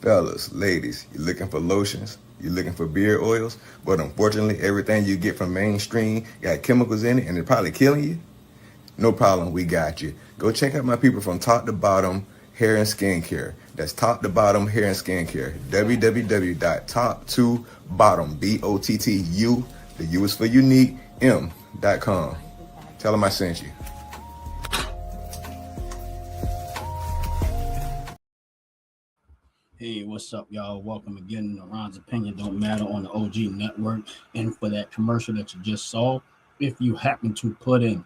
Fellas, ladies, you looking for lotions? You looking for beard oils? But unfortunately, everything you get from mainstream got chemicals in it and it's probably killing you? No problem, we got you. Go check out my people from Top to Bottom Hair and Skincare. That's Top to Bottom Hair and Skincare. www.top2bottom, BOTTU, the U is for unique, M.com. Tell them I sent you. Hey, what's up, y'all? Welcome again to Ron's Opinion Don't Matter on the OG Network. And for that commercial that you just saw, if you happen to put in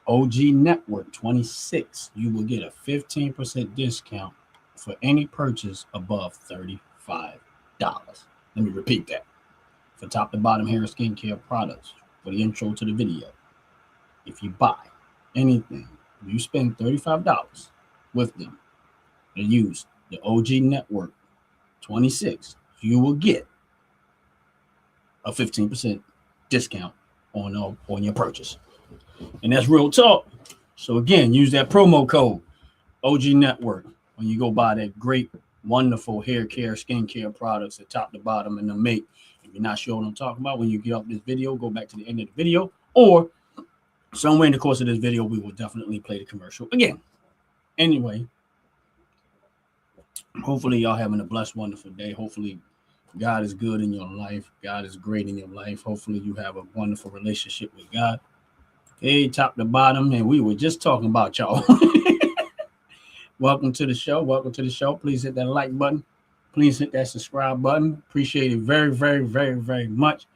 OG Network 26, you will get a 15% discount for any purchase above $35. Let me repeat that. For top to bottom hair and skincare products, for the intro to the video, if you buy anything, you spend $35 with them and use the OG Network 26, you will get a 15% discount on your purchase. And that's real talk. So again, use that promo code OG Network when you go buy that great, wonderful hair care, skincare products at top to bottom and the make. If you're not sure what I'm talking about, when you get off this video, go back to the end of the video, or somewhere in the course of this video, we will definitely play the commercial again. Anyway, hopefully y'all having a blessed, wonderful day. Hopefully God is good in your life. God is great in your life. Hopefully you have a wonderful relationship with God. Hey, top to bottom, and we were just talking about y'all. Welcome to the show. Welcome to the show. Please hit that like button. Please hit that subscribe button. Appreciate it very, very, very, very much.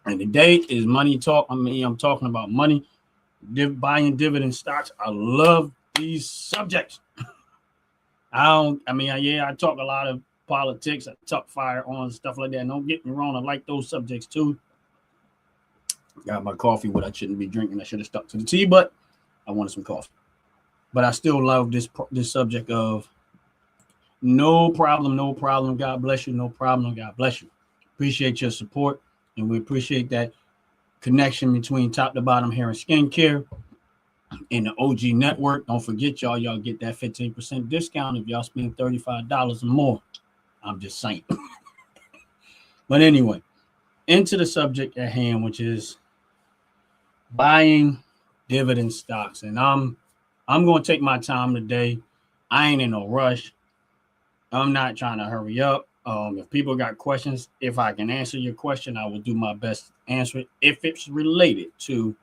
And today is money talk. I'm talking about money, buying dividend stocks. I love these subjects. I talk a lot of politics. I talk firearms, stuff like that. Don't get me wrong. I like those subjects too. Got my coffee, what I shouldn't be drinking. I should have stuck to the tea, but I wanted some coffee. But I still love this subject of no problem. God bless you. No problem. God bless you. Appreciate your support, and we appreciate that connection between top to bottom hair and skincare and the OG Network. Don't forget, y'all get that 15% discount if y'all spend $35 or more. I'm just saying. But anyway, into the subject at hand, which is buying dividend stocks. And I'm going to take my time today. I ain't in no rush. I'm not trying to hurry up. If people got questions, if I can answer your question, I will do my best to answer it if it's related to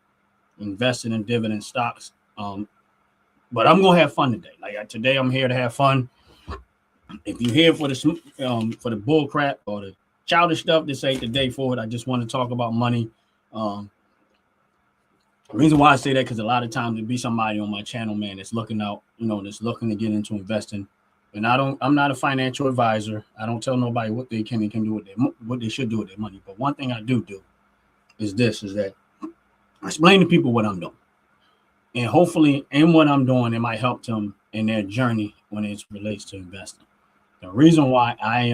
investing in dividend stocks. But I'm going to have fun today. Today, I'm here to have fun. If you're here for the bull crap or the childish stuff, this ain't the day for it. I just want to talk about money. The reason why I say that, because a lot of times there'll be somebody on my channel, man, that's looking out, that's looking to get into investing. And I'm not a financial advisor. I don't tell nobody what they can and can do with what they should do with their money. But one thing I do is that I explain to people what I'm doing. And hopefully in what I'm doing, it might help them in their journey when it relates to investing. The reason why I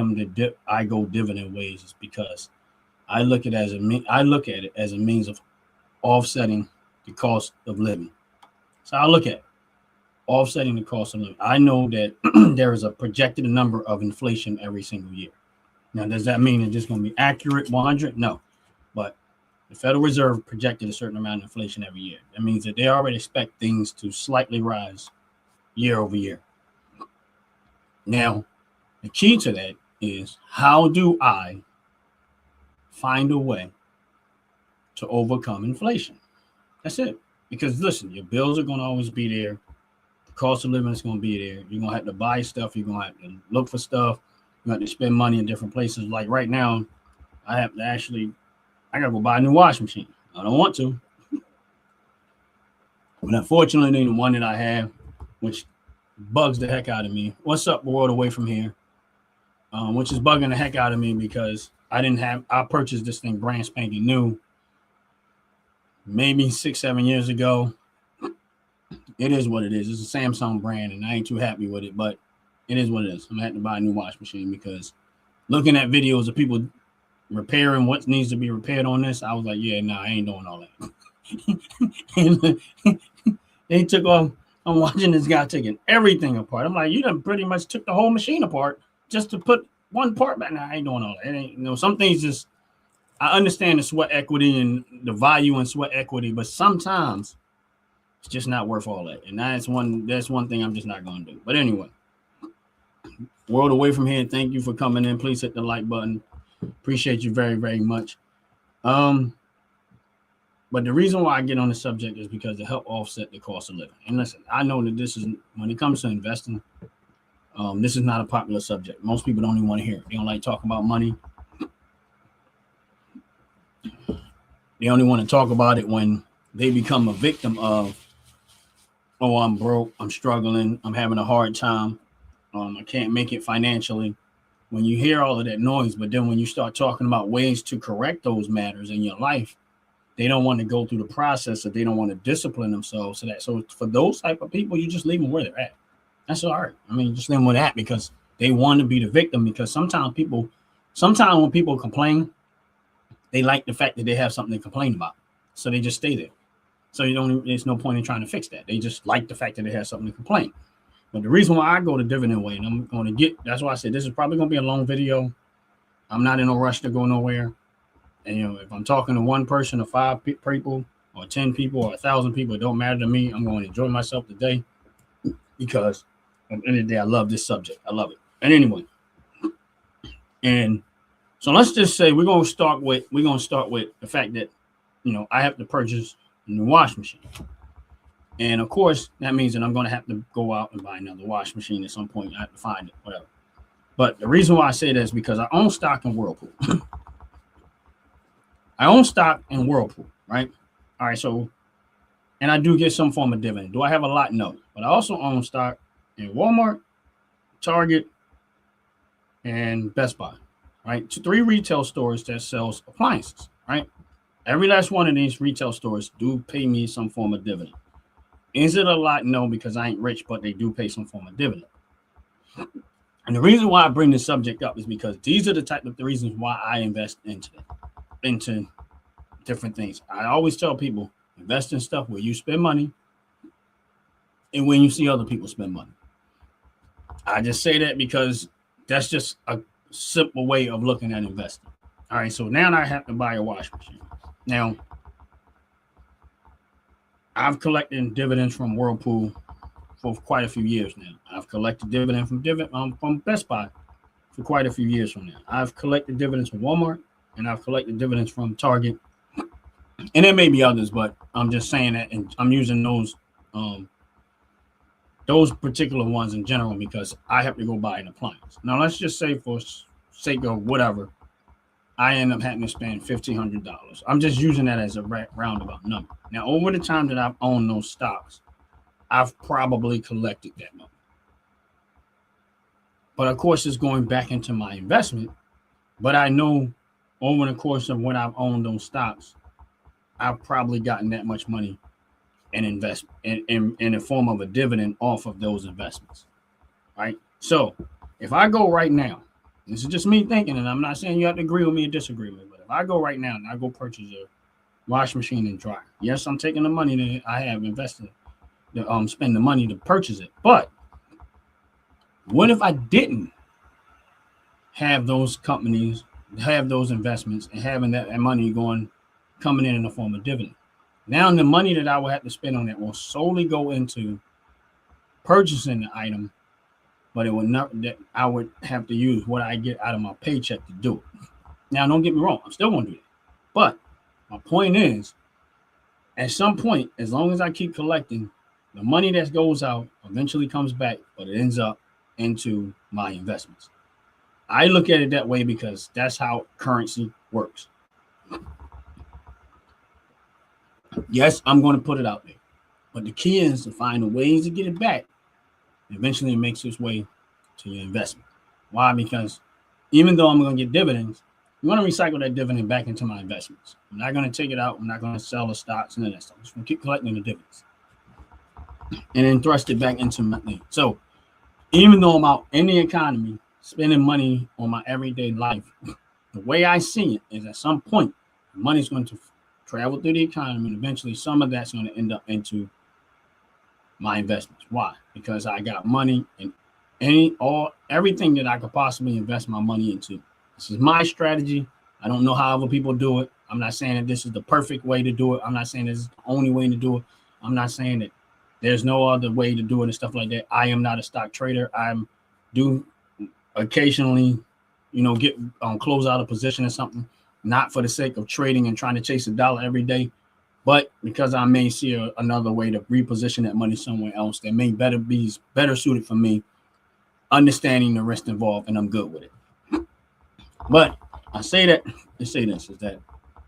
go dividend ways is because I look at it as a means of offsetting the cost of living. So I look at offsetting the cost of living. I know that there is a projected number of inflation every single year. Now, does that mean it's just going to be accurate 100? No, but the Federal Reserve projected a certain amount of inflation every year. That means that they already expect things to slightly rise year over year. Now, the key to that is, how do I find a way to overcome inflation? That's it. Because listen, your bills are going to always be there. The cost of living is going to be there. You're going to have to buy stuff. You're going to have to look for stuff. You have to spend money in different places. Like right now, I got to go buy a new washing machine. I don't want to. But unfortunately, the one that I have, which bugs the heck out of me. What's up, world away from here? Which is bugging the heck out of me because I purchased this thing brand spanking new maybe 6-7 years ago. It is what it is. It's a Samsung brand, and I ain't too happy with it, but it is what it is. I'm going to have to buy a new washing machine because looking at videos of people repairing what needs to be repaired on this, I was like, yeah, I ain't doing all that. And they took off. I'm watching this guy taking everything apart. I'm like, you done pretty much took the whole machine apart. just to put one part back. Now I ain't doing all that. It ain't, you know, some things just I understand the sweat equity and the value in sweat equity, but sometimes it's just not worth all that. And that's one thing I'm just not gonna do. But anyway, world away from here. Thank you for coming in. Please hit the like button. Appreciate you very, very much. But the reason why I get on the subject is because to help offset the cost of living. And listen, I know that this is, when it comes to investing, this is not a popular subject. Most people don't even want to hear it. They don't like talking about money. They only want to talk about it when they become a victim of, oh, I'm broke, I'm struggling, I'm having a hard time, I can't make it financially. When you hear all of that noise, but then when you start talking about ways to correct those matters in your life, they don't want to go through the process, or they don't want to discipline themselves. So for those type of people, you just leave them where they're at. That's all right. I mean, just leave them where they're at, because they want to be the victim. Because sometimes when people complain, they like the fact that they have something to complain about. So they just stay there. So there's no point in trying to fix that. They just like the fact that they have something to complain. But the reason why I go the dividend way, and that's why I said this is probably going to be a long video. I'm not in a rush to go nowhere. And, you know, if I'm talking to one person or 5 people or 10 people or 1,000 people, it don't matter to me. I'm going to enjoy myself today, because at the end of the day, I love this subject. I love it. And anyway, and so let's just say we're going to start with the fact that, you know, I have to purchase a new washing machine. And of course, that means that I'm going to have to go out and buy another washing machine at some point. I have to find it, whatever. But the reason why I say that is because I own stock in Whirlpool. I own stock in Whirlpool, right? All right, so, and I do get some form of dividend. Do I have a lot? No. But I also own stock in Walmart, Target, and Best Buy, right? 3 retail stores that sells appliances, right? Every last one of these retail stores do pay me some form of dividend. Is it a lot? No, because I ain't rich, but they do pay some form of dividend. And the reason why I bring this subject up is because these are the type of the reasons why I invest into different things. I always tell people, invest in stuff where you spend money and when you see other people spend money. I just say that because that's just a simple way of looking at investing. All right, so now I have to buy a washing machine. Now, I've collected dividends from Whirlpool for quite a few years now. I've collected dividend from Best Buy for quite a few years from now. I've collected dividends from Walmart, and I've collected dividends from Target. And there may be others, but I'm just saying that, and I'm using those particular ones in general because I have to go buy an appliance. Now, let's just say for sake of whatever, I end up having to spend $1,500. I'm just using that as a roundabout number. Now, over the time that I've owned those stocks, I've probably collected that money. But of course, it's going back into my investment. But I know over the course of when I've owned those stocks, I've probably gotten that much money and invest in the form of a dividend off of those investments. Right? So if I go right now, this is just me thinking, and I'm not saying you have to agree with me or disagree with me, but if I go right now and I go purchase a washing machine and dryer, yes, I'm taking the money that I have invested to spend the money to purchase it. But what if I didn't have those companies, have those investments, and having that money coming in the form of dividend? Now the money that I will have to spend on that will solely go into purchasing the item, but it would not, that I would have to use what I get out of my paycheck to do it. Now, don't get me wrong, I'm still going to do that. But my point is, at some point, as long as I keep collecting, the money that goes out eventually comes back, but it ends up into my investments. I look at it that way because that's how currency works. Yes, I'm going to put it out there, but the key is to find the ways to get it back. Eventually, it makes its way to your investment. Why? Because even though I'm going to get dividends, I'm going to recycle that dividend back into my investments. I'm not going to take it out. I'm not going to sell the stocks and all that stuff. I'm just going to keep collecting the dividends and then thrust it back into my thing. So even though I'm out in the economy, spending money on my everyday life, the way I see it is at some point, the money's going to travel through the economy, and eventually some of that's going to end up into my investments. Why? Because I got money in everything that I could possibly invest my money into. This is my strategy. I don't know how other people do it. I'm not saying that this is the perfect way to do it. I'm not saying this is the only way to do it. I'm not saying that there's no other way to do it and stuff like that. I am not a stock trader. I'm do occasionally, get close out a position or something, not for the sake of trading and trying to chase a dollar every day, but because I may see another way to reposition that money somewhere else that may be better suited for me, understanding the risk involved, and I'm good with it. But I say that to say this is that,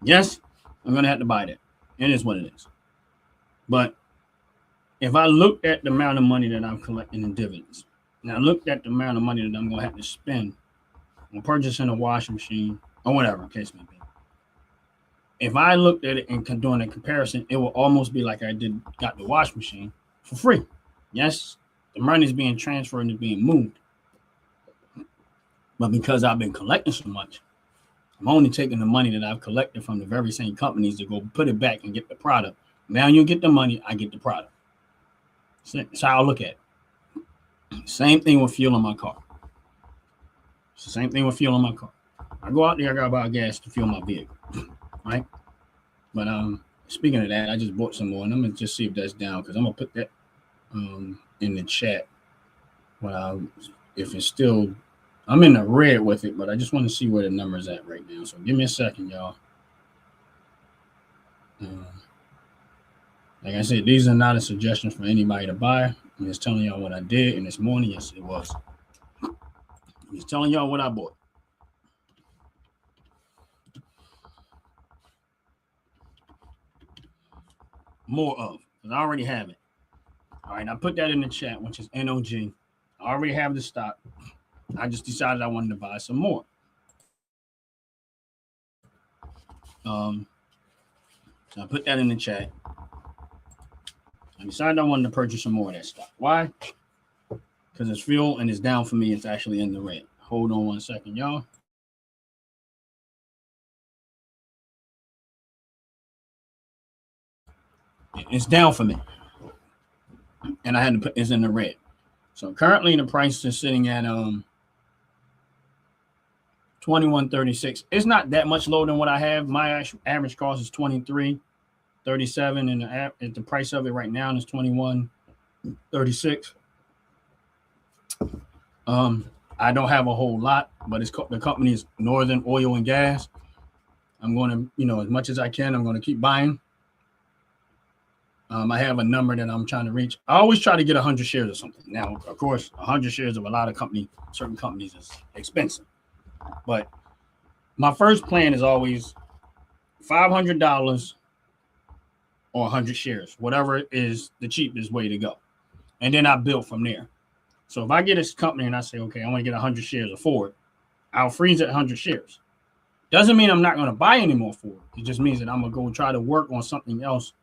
yes, I'm going to have to buy that. It is what it is. But if I look at the amount of money that I'm collecting in dividends, and I looked at the amount of money that I'm going to have to spend on purchasing a washing machine or whatever the case may be, if I looked at it and doing a comparison, it will almost be like I got the washing machine for free. Yes, the money is being transferred and it's being moved. But because I've been collecting so much, I'm only taking the money that I've collected from the very same companies to go put it back and get the product. Now you get the money, I get the product. That's how I look at it. Same thing with fuel in my car. It's the same thing with fuel in my car. I go out there, I gotta buy gas to fuel my vehicle, right? But speaking of that, I just bought some more, and I'm gonna just see if that's down because I'm gonna put that in the chat. Well, if it's still, I'm in the red with it, but I just want to see where the number's at right now. So give me a second, y'all. Like I said, these are not a suggestion for anybody to buy. I'm just telling y'all what I did. And this morning, yes, it was. I'm just telling y'all what I bought. More of, because I already have it. All right, I put that in the chat, which is NOG. I already have the stock. I just decided I wanted to buy some more. So I put that in the chat. I decided I wanted to purchase some more of that stock. Why? Because it's fuel and it's down for me. It's actually in the red. Hold on one second, y'all. It's down for me. And I had to put it's in the red. So currently the price is sitting at $21.36. It's not that much lower than what I have. My average cost is $23.37, and the price of it right now is $21.36. I don't have a whole lot, but the company is Northern Oil and Gas. I'm going to, as much as I can, I'm going to keep buying. I have a number that I'm trying to reach. I always try to get 100 shares or something. Now, of course, 100 shares of a lot of certain companies is expensive. But my first plan is always $500 or 100 shares, whatever is the cheapest way to go. And then I build from there. So if I get a company and I say, okay, I want to get 100 shares of Ford, I'll freeze at 100 shares. Doesn't mean I'm not going to buy any more Ford. It just means that I'm going to go try to work on something else,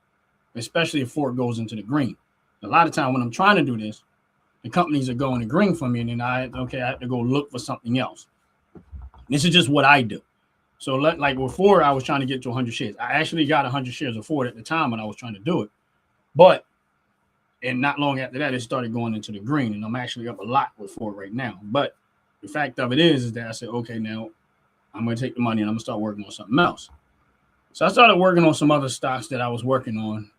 especially if Ford goes into the green. A lot of time when I'm trying to do this, the companies are going to green for me, and then I have to go look for something else. This is just what I do. So like with Ford, I was trying to get to 100 shares. I actually got 100 shares of Ford at the time when I was trying to do it. And not long after that, it started going into the green, and I'm actually up a lot with Ford right now. But the fact of it is that I said, okay, now I'm going to take the money and I'm going to start working on something else. So I started working on some other stocks that I was working on,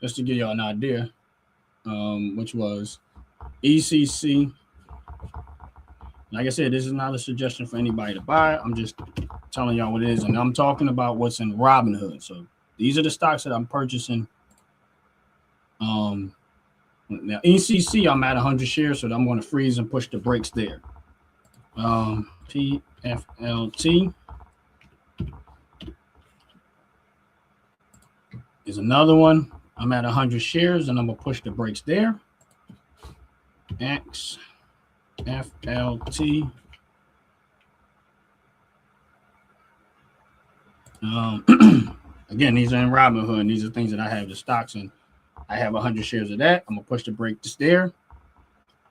just to give y'all an idea, which was ECC. Like I said, this is not a suggestion for anybody to buy. I'm just telling y'all what it is, and I'm talking about what's in Robinhood. So these are the stocks that I'm purchasing. Now ECC, I'm at 100 shares, so I'm going to freeze and push the brakes there. PFLT is another one. I'm at 100 shares, and I'm going to push the brakes there. XFLT. Again, these are in Robinhood, and these are things that I have the stocks in. I have 100 shares of that. I'm going to push the brakes there.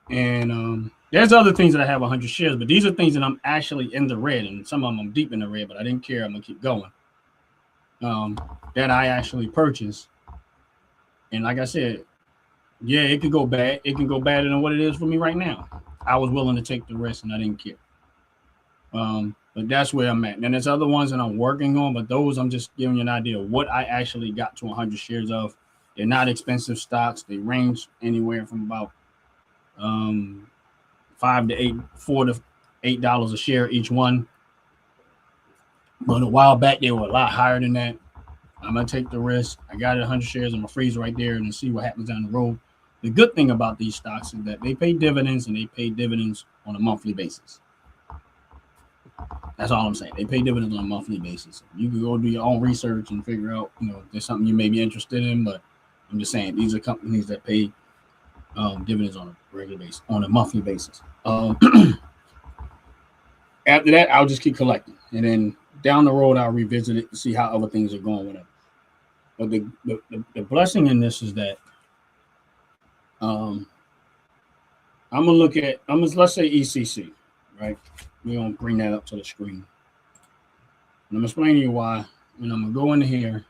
And there's other things that I have 100 shares, but these are things that I'm actually in the red, and some of them I'm deep in the red, but I didn't care. I'm going to keep going. That I actually purchased. And like I said, yeah, it could go bad. It can go better than what it is for me right now. I was willing to take the risk and I didn't care. But that's where I'm at. And there's other ones that I'm working on, but those I'm just giving you an idea of what I actually got to 100 shares of. They're not expensive stocks. They range anywhere from about $4 to $8 a share each one. But a while back they were a lot higher than that. I'm gonna take the risk. I got it 100 shares. I'm gonna freeze right there and see what happens down the road. The good thing about these stocks is that they pay dividends, and they pay dividends on a monthly basis. That's all I'm saying. They pay dividends on a monthly basis. You can go do your own research and figure out, if there's something you may be interested in. But I'm just saying these are companies that pay dividends on a regular basis, on a monthly basis. After that, I'll just keep collecting, and then down the road I'll revisit it to see how other things are going with it. But the blessing in this is that I'm gonna look at let's say ECC, right? We're gonna bring that up to the screen. And I'm gonna explain to you why. And I'm gonna go in here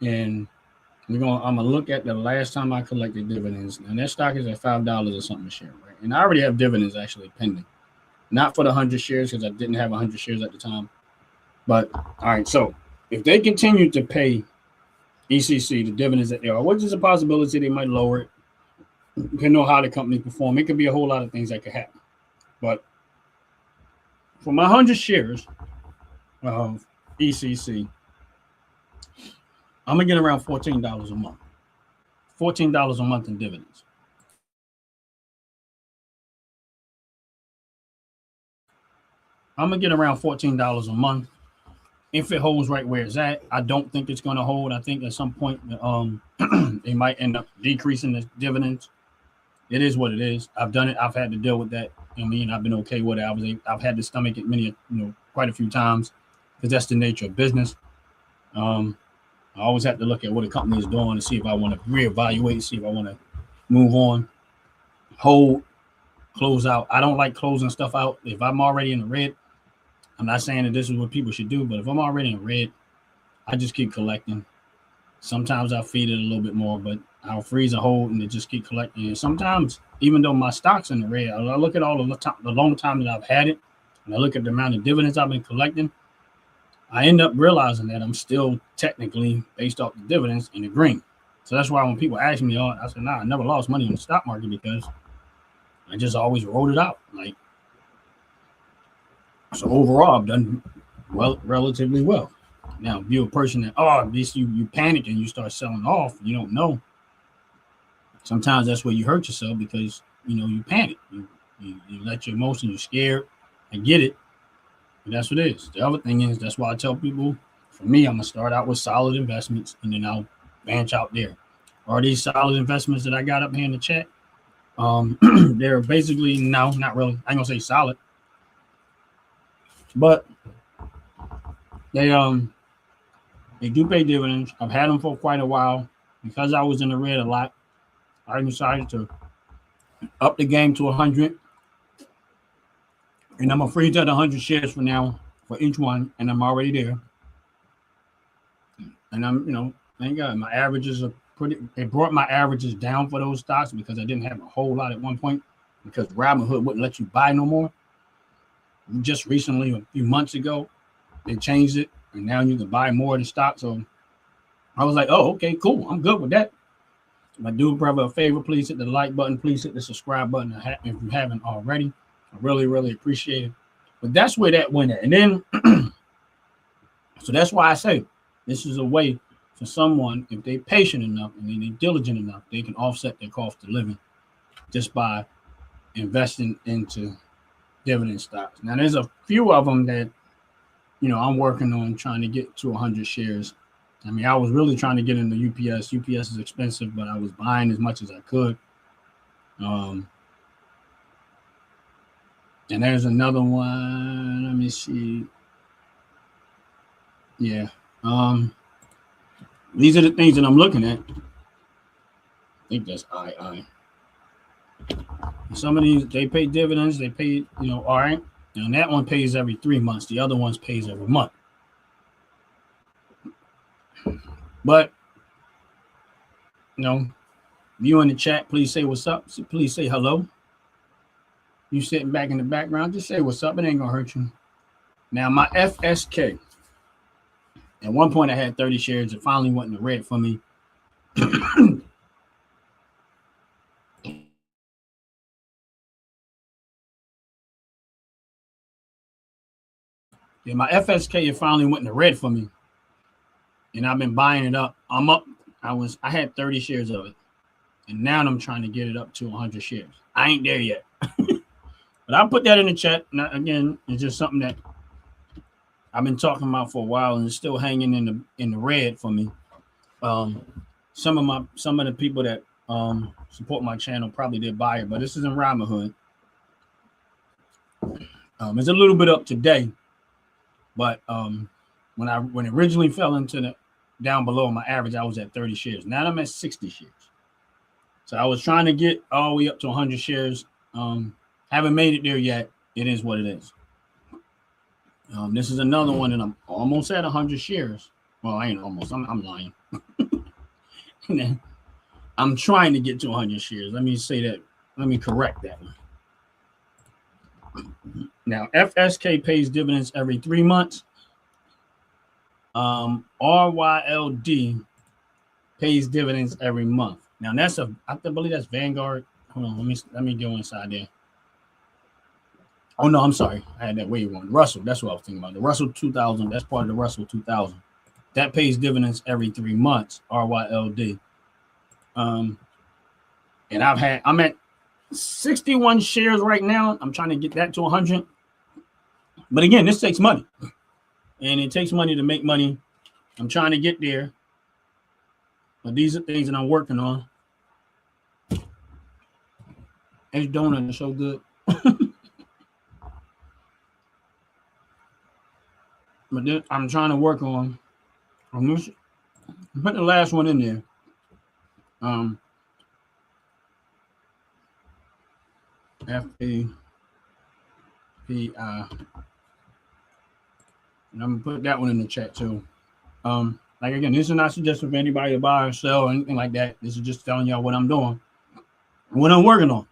and I'm gonna look at the last time I collected dividends. And that stock is at $5 or something a share, right? And I already have dividends actually pending. Not for the 100 shares because I didn't have 100 shares at the time. But all right, so if they continue to pay ECC the dividends that they are, which is a possibility they might lower it, depending on how the company perform. It could be a whole lot of things that could happen. But for my 100 shares of ECC, I'm gonna get around $14 a month. $14 a month in dividends. I'm gonna get around $14 a month if it holds right where it's at. I don't think it's gonna hold. I think at some point they might end up decreasing the dividends. It is what it is. I've done it. I've had to deal with that. I've been okay with it. I've had to stomach it quite a few times because that's the nature of business. I always have to look at what a company is doing to see if I want to reevaluate, see if I want to move on, hold, close out. I don't like closing stuff out. If I'm already in the red, I'm not saying that this is what people should do, but if I'm already in the red, I just keep collecting. Sometimes I'll feed it a little bit more, but I'll freeze and hold and just keep collecting. And sometimes, even though my stock's in the red, I look at all the long time that I've had it, and I look at the amount of dividends I've been collecting, I end up realizing that I'm still technically, based off the dividends, in the green. So that's why when people ask me, I said, I never lost money in the stock market because I just always wrote it out. So overall, I've done relatively well. Now, if you're a person that, you panic and you start selling off, you don't know. Sometimes that's where you hurt yourself because, you panic. You let your emotions, you're scared. I get it. But that's what it is. The other thing is, that's why I tell people, for me, I'm going to start out with solid investments and then I'll branch out there. Are these solid investments that I got up here in the chat? They're basically, no, not really. I ain't going to say solid. But they do pay dividends. I've had them for quite a while. Because I was in the red a lot, I decided to up the game to 100. And I'm going to freeze at 100 shares for now for each one. And I'm already there. And I'm, thank God, my averages are it brought my averages down for those stocks because I didn't have a whole lot at one point because Robinhood wouldn't let you buy no more. Just recently, a few months ago, they changed it. And now you can buy more of the stock. So I was like, oh, okay, cool. I'm good with that. If I do brother a favor, please hit the like button. Please hit the subscribe button if you haven't already. I really, really appreciate it. But that's where that went at. And then, so that's why I say this is a way for someone, if they're patient enough and they're diligent enough, they can offset their cost of living just by investing into dividend stocks. Now, there's a few of them that, I'm working on trying to get to 100 shares. I was really trying to get into UPS. UPS is expensive, but I was buying as much as I could. And there's another one. Let me see. Yeah. These are the things that I'm looking at. I think that's II. Some of these, they pay dividends. They pay, all right. And that one pays every 3 months. The other ones pays every month. But, you in the chat, please say what's up. Please say hello. You sitting back in the background, just say what's up. It ain't gonna hurt you. Now my FSK. At one point, I had 30 shares. It finally went in the red for me. Yeah, my FSK it finally went in the red for me, and I've been buying it up. I'm up. I had 30 shares of it, and now I'm trying to get it up to 100 shares. I ain't there yet, but I'll put that in the chat. Now, again, it's just something that I've been talking about for a while, and it's still hanging in the red for me. Some of the people that support my channel probably did buy it, but this is in Robinhood. It's a little bit up today. But when it originally fell into the down below my average, I was at 30 shares. Now I'm at 60 shares. So I was trying to get all the way up to 100 shares. Haven't made it there yet. It is what it is. This is another one, and I'm almost at 100 shares. Well, I ain't almost. I'm lying. I'm trying to get to 100 shares. Let me say that. Let me correct that one. Now, FSK pays dividends every 3 months. RYLD pays dividends every month. Now, I believe that's Vanguard. Hold on, let me go inside there. Oh no, I'm sorry. I had that way wrong. Russell, that's what I was thinking about. The Russell 2000, that's part of the Russell 2000. That pays dividends every 3 months, RYLD. And I'm at 61 shares right now. I'm trying to get that to 100. But again, this takes money. And it takes money to make money. I'm trying to get there. But these are things that I'm working on. This donut is so good. But then I'm trying to work on this. Put the last one in there. FPPI. And I'm gonna put that one in the chat too. Like again, this is not suggestion for anybody to buy or sell or anything like that. This is just telling y'all what I'm doing, what I'm working on.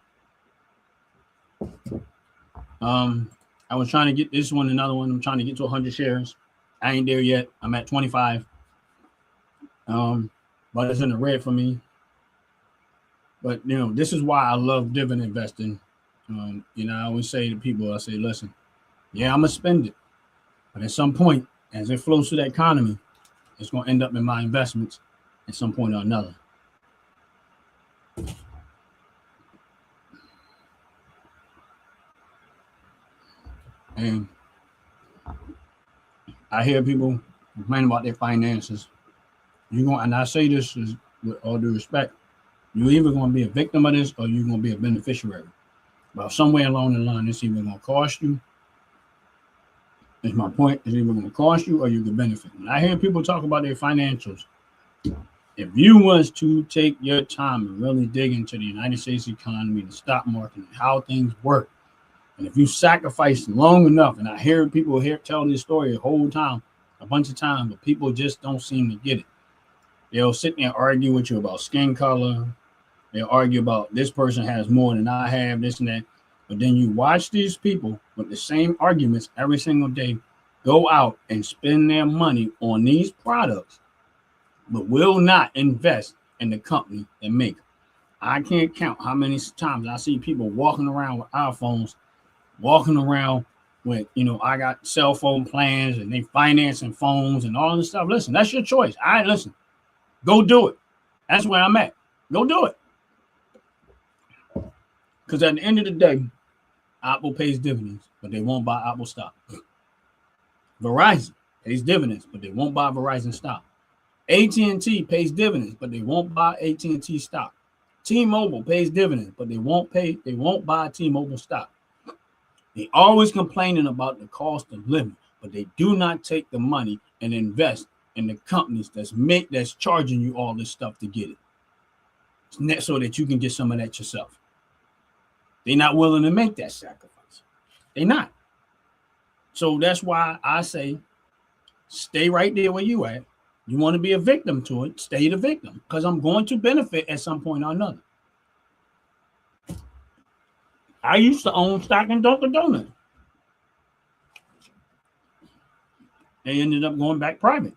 I was trying to get this one, another one. I'm trying to get to 100 shares. I ain't there yet. I'm at 25. But it's in the red for me. But this is why I love dividend investing. I always say to people, I say, listen, yeah, I'm gonna spend it, but at some point, as it flows through the economy, it's gonna end up in my investments at some point or another. And I hear people complain about their finances. And I say this with all due respect, you're either going to be a victim of this or you're going to be a beneficiary. But somewhere along the line, it's either going to cost you. That's my point. It's either going to cost you or you can benefit. And I hear people talk about their financials. If you was to take your time and really dig into the United States economy, the stock market, and how things work, and if you sacrifice long enough, and I hear people tell this story the whole time, a bunch of times, but people just don't seem to get it. They'll sit there and argue with you about skin color. They'll argue about this person has more than I have, this and that. But then you watch these people with the same arguments every single day go out and spend their money on these products, but will not invest in the company that make them. I can't count how many times I see people walking around with iPhones, walking around with, I got cell phone plans and they financing phones and all this stuff. Listen, that's your choice. Listen, go do it. That's where I'm at. Go do it. Because at the end of the day, Apple pays dividends, but they won't buy Apple stock. Verizon pays dividends, but they won't buy Verizon stock. AT&T pays dividends, but they won't buy AT&T stock. T-Mobile pays dividends, but they won't buy T-Mobile stock. They always complaining about the cost of living, but they do not take the money and invest in the companies that's charging you all this stuff to get it, so that you can get some of that yourself. They're not willing to make that sacrifice. They're not. So that's why I say, stay right there where you at. You want to be a victim to it, stay the victim, because I'm going to benefit at some point or another. I used to own stock in Dunkin' Donuts. They ended up going back private.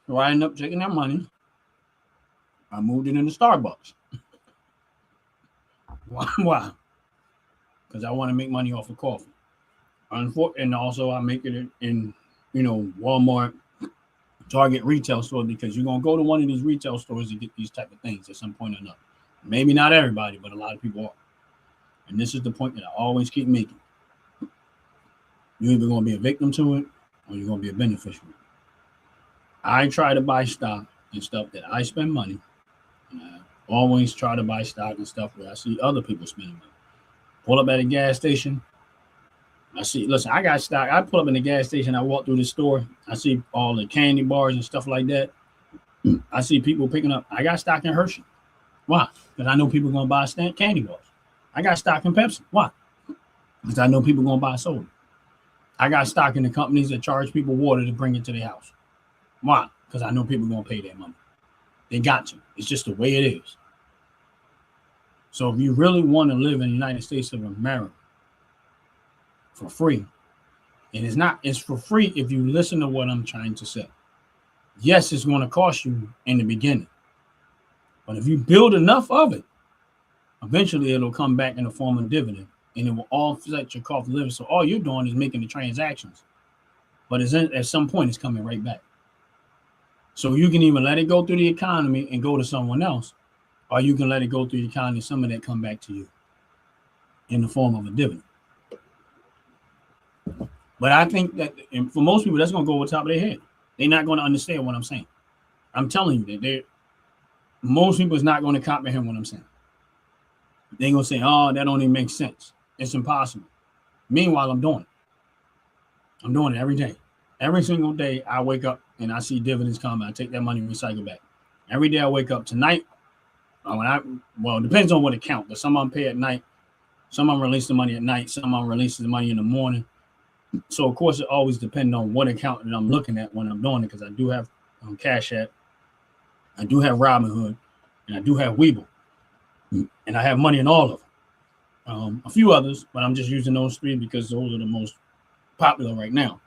So I ended up taking that money. I moved it into Starbucks. Why? Because I want to make money off of coffee. And also I make it in Walmart, Target retail store, because you're gonna go to one of these retail stores to get these type of things at some point or another. Maybe not everybody, but a lot of people are. And this is the point that I always keep making. You're either gonna be a victim to it or you're gonna be a beneficiary. I try to buy stock and stuff that I spend money. And I always try to buy stock and stuff where I see other people spending money. Pull up at a gas station. Listen, I got stock. I pull up in the gas station. I walk through the store. I see all the candy bars and stuff like that. I see people picking up. I got stock in Hershey. Why? Because I know people going to buy candy bars. I got stock in Pepsi. Why? Because I know people going to buy soda. I got stock in the companies that charge people water to bring it to their house. Why? Because I know people going to pay their money. They got to. It's just the way it is. So if you really want to live in the United States of America for free, and it's for free if you listen to what I'm trying to say. Yes, it's going to cost you in the beginning. But if you build enough of it, eventually it'll come back in the form of dividend, and it will offset your cost of living. So all you're doing is making the transactions. But at some point, it's coming right back. So you can even let it go through the economy and go to someone else, or you can let it go through the economy, some of that come back to you in the form of a dividend. But I think that for most people, that's going to go over the top of their head. They're not going to understand what I'm saying. I'm telling you that most people is not going to comprehend what I'm saying. They're going to say, oh, that don't even make sense. It's impossible. Meanwhile, I'm doing it. I'm doing it every day. Every single day I wake up and I see dividends coming. I take that money and recycle back. Every day I wake up tonight. It depends on what account. But some of them pay at night. Some of them release the money at night. Some of them release the money in the morning. So, of course, it always depends on what account that I'm looking at when I'm doing it, because I do have Cash App, I do have Robinhood, and I do have Webull. And I have money in all of them. A few others, but I'm just using those three because those are the most popular right now.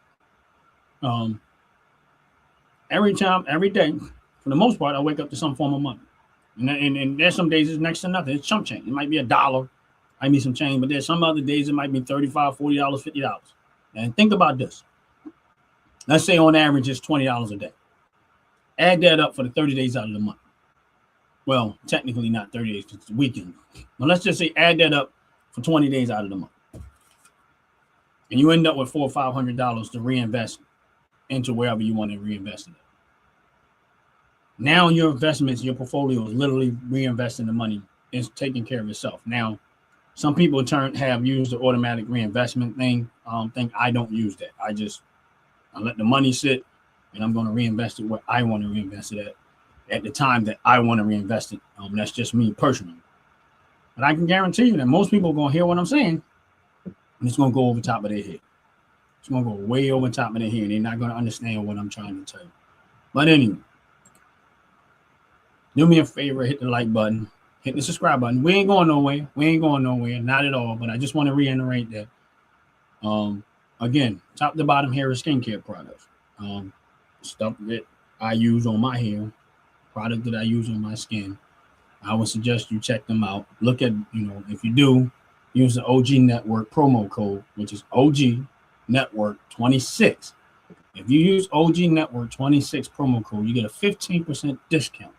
Every day, for the most part, I wake up to some form of money. And there's some days it's next to nothing. It's chump change. It might be $1, might be some change, but there's some other days it might be $35, $40, $50. And think about this. Let's say on average it's $20 a day. Add that up for the 30 days out of the month. Well, technically not 30 days because it's the weekend. But let's just say add that up for 20 days out of the month. And you end up with $400 or $500 to reinvest into wherever you want to reinvest it. Now your investments, your portfolio is literally reinvesting the money. It's taking care of itself. Now, some people have used the automatic reinvestment thing. I don't use that. I let the money sit, and I'm going to reinvest it where I want to reinvest it at the time that I want to reinvest it. That's just me personally. But I can guarantee you that most people are going to hear what I'm saying, and it's going to go over top of their head. It's going to go way over top of their head. They're not going to understand what I'm trying to tell you. But anyway, do me a favor, hit the like button. Hit the subscribe button. We ain't going nowhere. Not at all. But I just want to reiterate that. Again, top to bottom hair is skincare products. Stuff that I use on my hair, product that I use on my skin. I would suggest you check them out. Look at, if you do, use the OG Network promo code, which is OG Network 26. If you use OG Network 26 promo code, you get a 15% discount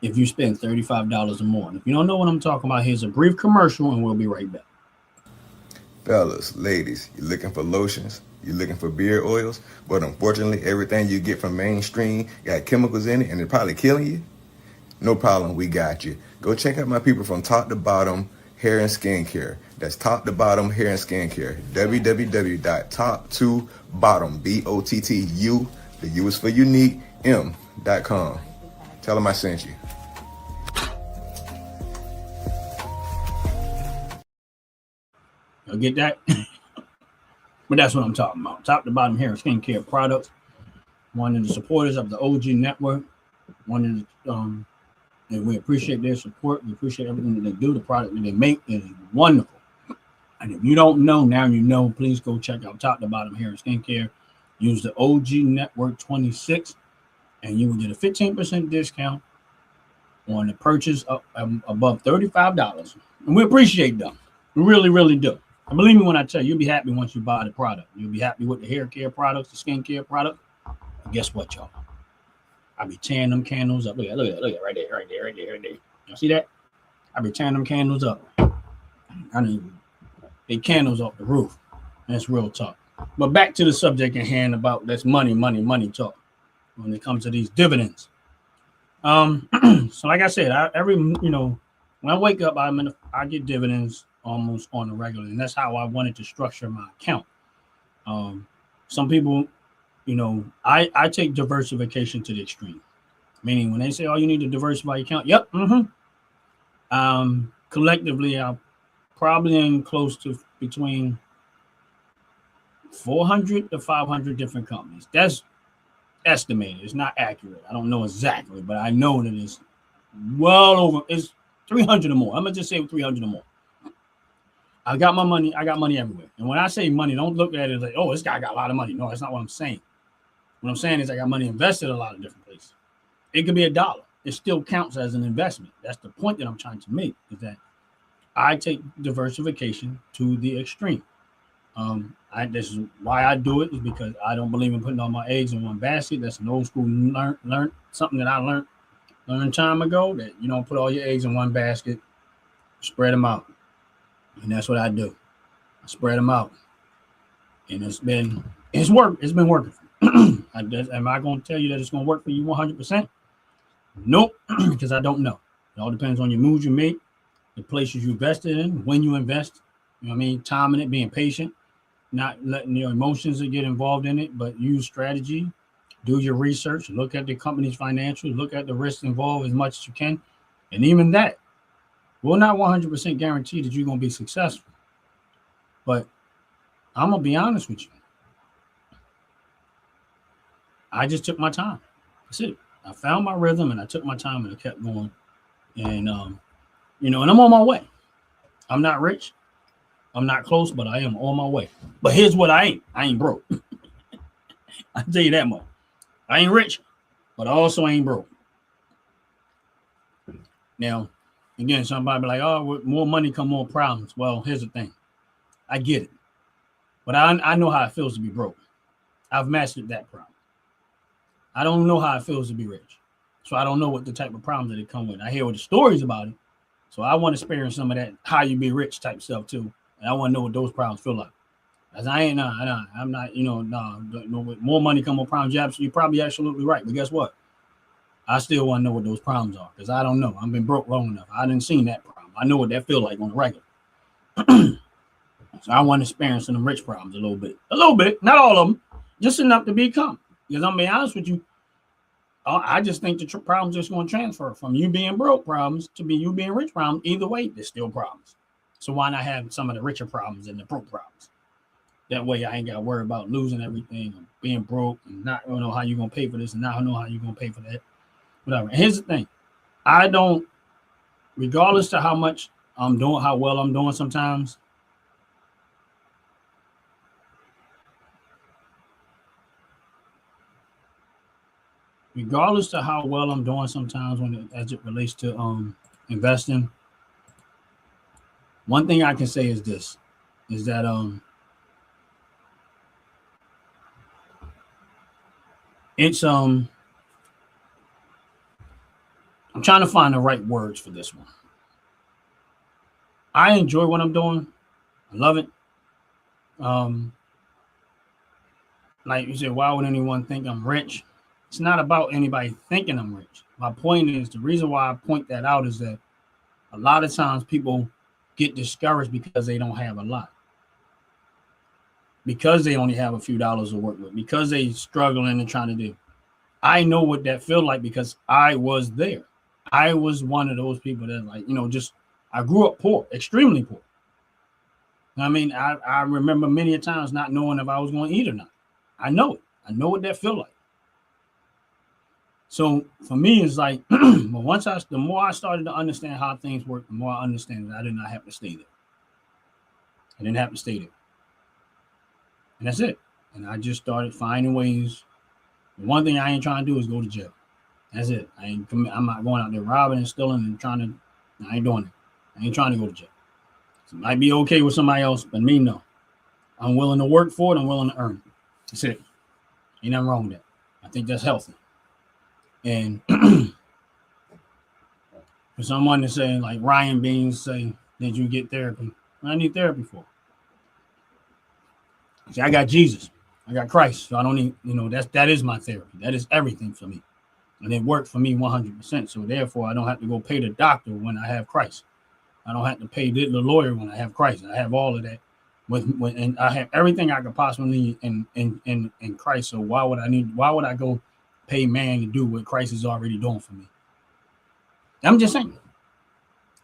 if you spend $35 or more. And if you don't know what I'm talking about, here's a brief commercial and we'll be right back. Fellas, ladies, you're looking for lotions, you're looking for beard oils, but unfortunately everything you get from mainstream got chemicals in it and it's probably killing you? No problem, we got you. Go check out my people from Top to Bottom Hair and Skincare. That's Top to Bottom Hair and Skincare. www.top2bottom, BOTTU, the U is for unique, M.com. Tell them I sent you. You'll get that? But that's what I'm talking about. Top to bottom hair and skincare products. One of the supporters of the OG Network. One of the And we appreciate their support. We appreciate everything that they do. The product that they make is wonderful. And if you don't know, now you know. Please go check out Top to Bottom Hair and Skincare. Use the OG Network 26, and you will get a 15% discount on the purchase above $35. And we appreciate them. We really, really do. And believe me when I tell you, you'll be happy once you buy the product. You'll be happy with the hair care products, the skincare product. And guess what, y'all? I be tearing them candles up. Look at right there. Y'all see that? I be tearing them candles up. I mean, they candles off the roof. And it's real talk. But back to the subject at hand about this money talk when it comes to these dividends. So like I said, when I wake up, I get dividends almost on a regular, and that's how I wanted to structure my account. Some people, I take diversification to the extreme, meaning when they say, "Oh, you need to diversify your account," yep, collectively, I'll probably in close to between 400 to 500 different companies. That's estimated. It's not accurate. I don't know exactly, but I know that it's well over. It's 300 or more. I'm gonna just say 300 or more. I got my money. I got money everywhere. And when I say money, don't look at it like, oh, this guy got a lot of money. No, that's not what I'm saying. What I'm saying is I got money invested in a lot of different places. It could be $1. It still counts as an investment. That's the point that I'm trying to make, is that I take diversification to the extreme. This is why I do it, is because I don't believe in putting all my eggs in one basket. That's an old school learn something that I learned time ago, that you don't put all your eggs in one basket, spread them out. And that's what I do. I spread them out. And it's been working. Am I going to tell you that it's going to work for you 100%? Nope, because I don't know. It all depends on your moves you make, the places you invested in, when you invest. You know what I mean? Timing it, being patient, not letting your emotions get involved in it, but use strategy, do your research, look at the company's financials, look at the risks involved as much as you can. And even that will not 100% guarantee that you're going to be successful. But I'm going to be honest with you. I just took my time. That's it. I found my rhythm and I took my time and I kept going. And, and I'm on my way. I'm not rich. I'm not close, but I am on my way. But here's what I ain't. I ain't broke. I tell you that much. I ain't rich, but I also ain't broke. Now, again, somebody be like, oh, with more money come more problems. Well, here's the thing. I get it. But I know how it feels to be broke. I've mastered that problem. I don't know how it feels to be rich. So I don't know what the type of problems that it come with. I hear the stories about it. So I want to experience some of that how you be rich type stuff too. And I want to know what those problems feel like. As I'm not, with more money come more problems. You're probably absolutely right. But guess what? I still want to know what those problems are, because I don't know. I've been broke long enough. I didn't see that problem. I know what that feel like on the regular. So I want to experience some rich problems a little bit, not all of them, just enough to become. Because I'm being honest with you, I just think the problems just going to transfer from you being broke problems to you being rich problems. Either way, there's still problems. So why not have some of the richer problems and the broke problems? That way I ain't got to worry about losing everything, or being broke, and not know how you're going to pay for this, and not know how you're going to pay for that. Whatever. And here's the thing. I don't, regardless to how much I'm doing, how well I'm doing sometimes, regardless to how well I'm doing sometimes as it relates to investing, one thing I can say is this, is that it's I'm trying to find the right words for this one. I enjoy what I'm doing. I love it. Like you said, why would anyone think I'm rich? It's not about anybody thinking I'm rich. My point is, the reason why I point that out is that a lot of times people get discouraged because they don't have a lot, because they only have a few dollars to work with, because they struggling and trying to do. I know what that feel like, because I was there. I was one of those people that I grew up poor, extremely poor. I mean, I remember many a times not knowing if I was going to eat or not. I know it. I know what that feel like. So for me, it's like, but the more I started to understand how things work, the more I understand that I did not have to stay there. I didn't have to stay there, and that's it. And I just started finding ways. The one thing I ain't trying to do is go to jail. That's it. I'm not going out there robbing and stealing and trying to. I ain't doing it. I ain't trying to go to jail. So it might be okay with somebody else, but me, no. I'm willing to work for it. I'm willing to earn it. That's it. Ain't nothing wrong with that. I think that's healthy. And for someone to say, like Ryan Beans say, did you get therapy? I need therapy for. See, I got Jesus. I got Christ. So I don't need, that is my therapy. That is everything for me. And it worked for me 100%. So therefore, I don't have to go pay the doctor when I have Christ. I don't have to pay the lawyer when I have Christ. I have all of that. And I have everything I could possibly need in Christ. So why would I go pay man to do what Christ is already doing for me? I'm just saying.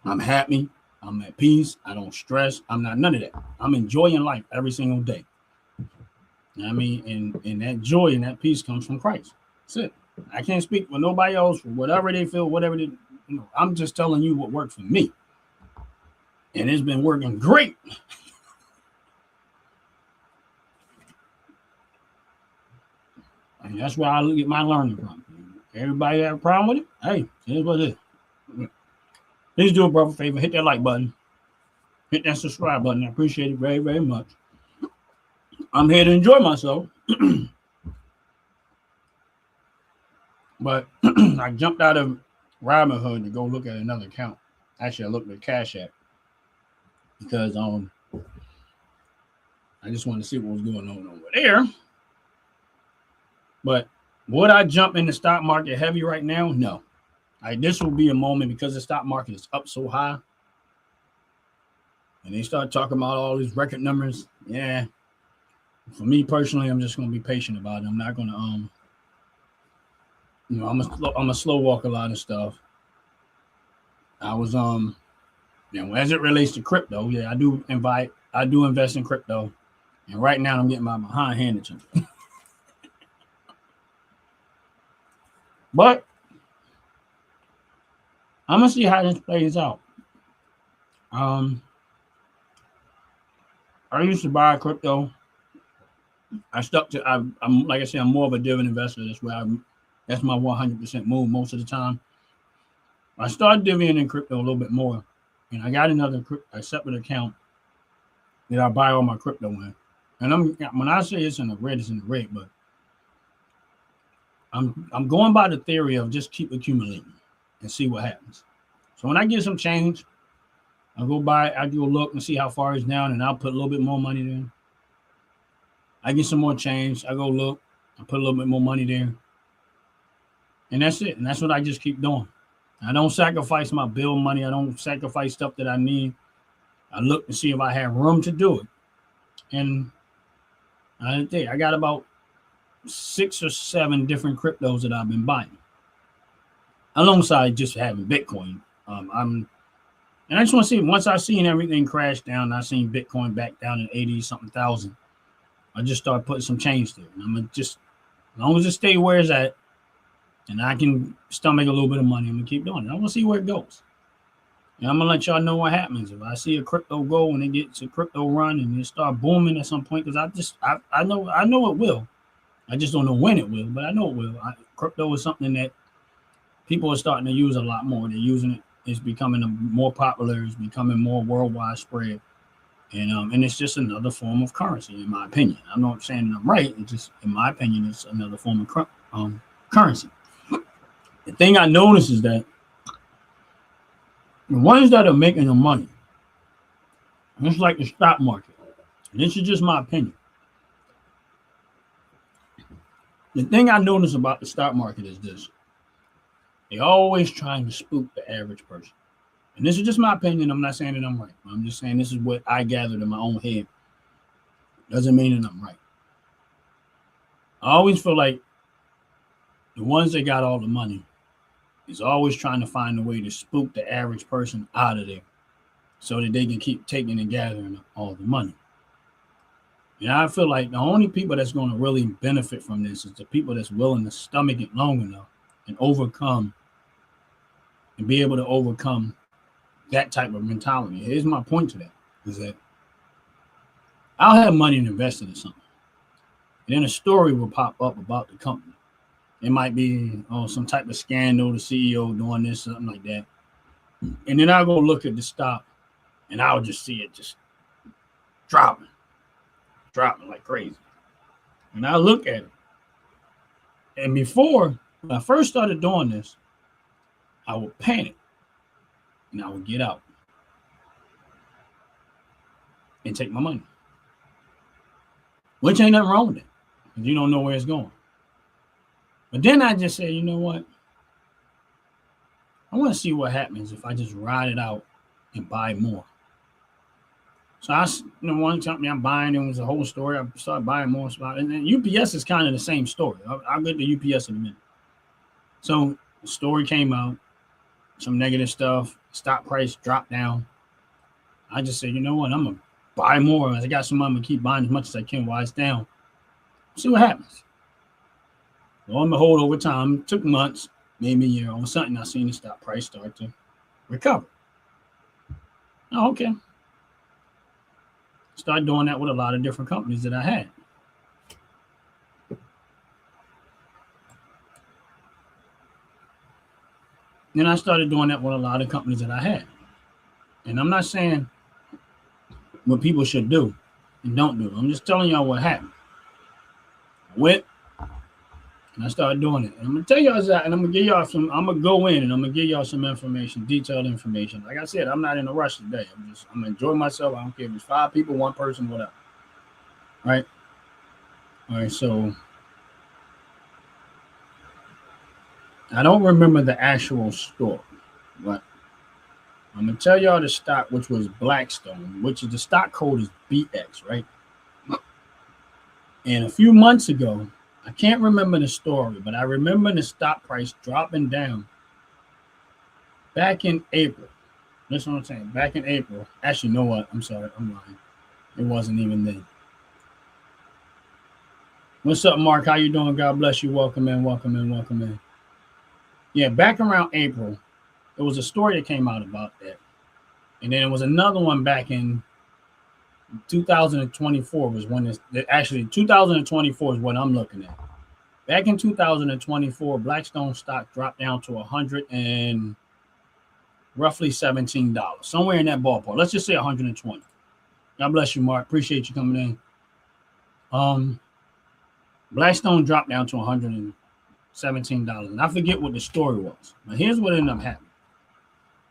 I'm happy. I'm at peace. I don't stress. I'm not none of that. I'm enjoying life every single day. You know what I mean? And that joy and that peace comes from Christ. That's it. I can't speak for nobody else, for whatever they feel, whatever they, I'm just telling you what worked for me. And it's been working great. And that's where I look at my learning from. Everybody have a problem with it? Hey, here's what it is. Please do a brother favor. Hit that like button. Hit that subscribe button. I appreciate it very, very much. I'm here to enjoy myself. But I jumped out of Robinhood to go look at another account. Actually, I looked at Cash App because I just wanted to see what was going on over there. But would I jump in the stock market heavy right now? No. This will be a moment because the stock market is up so high. And they start talking about all these record numbers. Yeah. For me personally, I'm just going to be patient about it. I'm not going to, I'm a slow walk a lot of stuff. I was, as it relates to crypto, yeah, I do invest in crypto. And right now I'm getting my behind handed to me. But I'm going to see how this plays out. I used to buy crypto. I'm like I said, I'm more of a dividend investor. That's my 100% move most of the time. I started dividending crypto a little bit more, and I got a separate account that I buy all my crypto in. And when I say it's in the red, it's in the red, but I'm going by the theory of just keep accumulating and see what happens. So when I get some change, I go look and see how far it's down, and I'll put a little bit more money there. I get some more change. I go look. I put a little bit more money there. And that's it. And that's what I just keep doing. I don't sacrifice my bill money. I don't sacrifice stuff that I need. I look to see if I have room to do it. And I got about 6 or 7 different cryptos that I've been buying. Alongside just having Bitcoin. And I just want to see, once I seen everything crash down, I seen Bitcoin back down in 80-something thousand. I just start putting some change there. And I'm going to just, as long as it stay where it's at, and I can stomach a little bit of money, I'm going to keep doing it. I'm going to see where it goes. And I'm going to let y'all know what happens. If I see a crypto go and it gets a crypto run and it start booming at some point, because I know it will. I just don't know when it will, but I know it will. Crypto is something that people are starting to use a lot more. They're using it. It's becoming more popular. It's becoming more worldwide spread. And it's just another form of currency, in my opinion. I'm not saying I'm right. It's just, in my opinion, it's another form of currency. The thing I notice is that the ones that are making the money, just like the stock market, and this is just my opinion. The thing I notice about the stock market is this. They're always trying to spook the average person. And this is just my opinion. I'm not saying that I'm right. I'm just saying this is what I gathered in my own head. Doesn't mean that I'm right. I always feel like the ones that got all the money is always trying to find a way to spook the average person out of there so that they can keep taking and gathering all the money. And I feel like the only people that's going to really benefit from this is the people that's willing to stomach it long enough and overcome and be able to overcome that type of mentality. Here's my point to that, is that I'll have money invested in something. And then a story will pop up about the company. It might be some type of scandal, the CEO doing this, something like that. And then I'll go look at the stock and I'll just see it just dropping like crazy. And I look at it. And before, when I first started doing this, I would panic and I would get out and take my money. Which ain't nothing wrong with it, because you don't know where it's going. But then I just say, you know what? I want to see what happens if I just ride it out and buy more. So one company I'm buying, it was a whole story. I started buying more stuff. And then UPS is kind of the same story. I'll get to UPS in a minute. So the story came out, some negative stuff, stock price dropped down. I just said, you know what? I'm going to buy more. I got some money, I'm going to keep buying as much as I can while it's down. See what happens. Lo and behold, over time, it took months, maybe a year. All of a sudden, I seen the stock price start to recover. Oh, okay. Started doing that with a lot of different companies that I had. Then I started doing that with a lot of companies that I had. And I'm not saying what people should do and don't do. I'm just telling y'all what happened. I went and I started doing it. And I'm going to tell y'all that, and I'm going to give y'all some, I'm going to go in and I'm going to give y'all some information, detailed information. Like I said, I'm not in a rush today. I'm going to enjoy myself. I don't care if it's 5 people, 1 person, whatever. All right, so I don't remember the actual story, but I'm going to tell y'all the stock, which was Blackstone, which is the stock code is BX, right? And a few months ago, I can't remember the story, but I remember the stock price dropping down back in April. That's what I'm saying. Back in April. Actually, you know what? I'm sorry. I'm lying. It wasn't even then. What's up, Mark? How you doing? God bless you. Welcome in. Yeah, back around April, there was a story that came out about that. And then it was another one back in 2024 was when this, actually 2024 is what I'm looking at. Back in 2024, Blackstone stock dropped down to roughly $17, somewhere in that ballpark. Let's just say 120. God bless you, Mark. Appreciate you coming in. Blackstone dropped down to $117, and I forget what the story was. But here's what ended up happening.